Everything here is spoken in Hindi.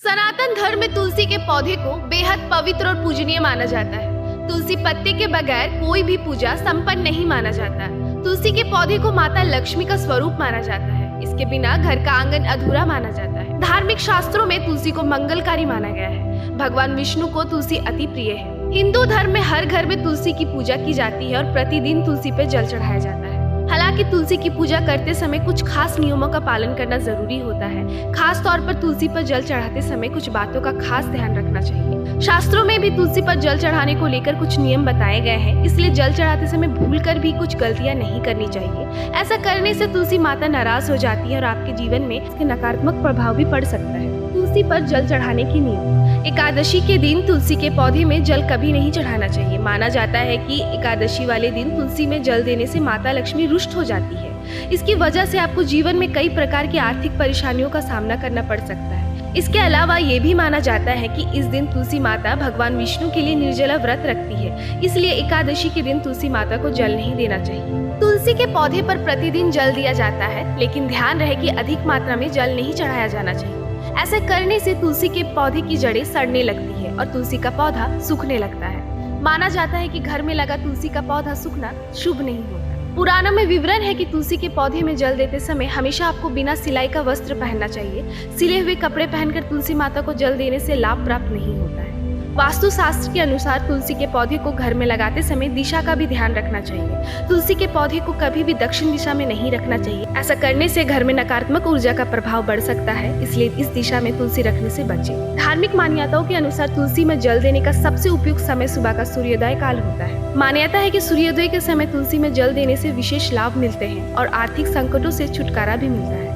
सनातन धर्म में तुलसी के पौधे को बेहद पवित्र और पूजनीय माना जाता है। तुलसी पत्ते के बगैर कोई भी पूजा संपन्न नहीं माना जाता। तुलसी के पौधे को माता लक्ष्मी का स्वरूप माना जाता है। इसके बिना घर का आंगन अधूरा माना जाता है। धार्मिक शास्त्रों में तुलसी को मंगलकारी माना गया है। भगवान विष्णु को तुलसी अति प्रिय है। हिंदू धर्म में हर घर में तुलसी की पूजा की जाती है और प्रतिदिन तुलसी पे जल चढ़ाया जाता है। हालांकि तुलसी की पूजा करते समय कुछ खास नियमों का पालन करना जरूरी होता है। खास तौर पर तुलसी पर जल चढ़ाते समय कुछ बातों का खास ध्यान रखना चाहिए। शास्त्रों में भी तुलसी पर जल चढ़ाने को लेकर कुछ नियम बताए गए हैं, इसलिए जल चढ़ाते समय भूलकर भी कुछ गलतियां नहीं करनी चाहिए। ऐसा करने से तुलसी माता नाराज हो जाती है और आपके जीवन में इसके नकारात्मक प्रभाव भी पड़ सकता है। तुलसी पर जल चढ़ाने के नियम। एकादशी के दिन तुलसी के पौधे में जल कभी नहीं चढ़ाना चाहिए। माना जाता है कि एकादशी वाले दिन तुलसी में जल देने से माता लक्ष्मी रुष्ट हो जाती है। इसकी वजह से आपको जीवन में कई प्रकार की आर्थिक परेशानियों का सामना करना पड़ सकता है। इसके अलावा ये भी माना जाता है कि इस दिन तुलसी माता भगवान विष्णु के लिए निर्जला व्रत रखती है, इसलिए एकादशी के दिन तुलसी माता को जल नहीं देना चाहिए। तुलसी के पौधे पर प्रतिदिन जल दिया जाता है, लेकिन ध्यान रहे कि अधिक मात्रा में जल नहीं चढ़ाया जाना चाहिए। ऐसा करने से तुलसी के पौधे की जड़ें सड़ने लगती है और तुलसी का पौधा सूखने लगता है। माना जाता है कि घर में लगा तुलसी का पौधा सूखना शुभ नहीं होता। पुराणों में विवरण है कि तुलसी के पौधे में जल देते समय हमेशा आपको बिना सिलाई का वस्त्र पहनना चाहिए। सिले हुए कपड़े पहनकर तुलसी माता को जल देने से लाभ प्राप्त नहीं होता है। वास्तु शास्त्र के अनुसार तुलसी के पौधे को घर में लगाते समय दिशा का भी ध्यान रखना चाहिए। तुलसी के पौधे को कभी भी दक्षिण दिशा में नहीं रखना चाहिए। ऐसा करने से घर में नकारात्मक ऊर्जा का प्रभाव बढ़ सकता है, इसलिए इस दिशा में तुलसी रखने से बचें। धार्मिक मान्यताओं के अनुसार तुलसी में जल देने का सबसे उपयुक्त समय सुबह का सूर्योदय काल होता है। मान्यता है कि सूर्योदय के समय तुलसी में जल देने से विशेष लाभ मिलते हैं और आर्थिक संकटों से छुटकारा भी मिलता है।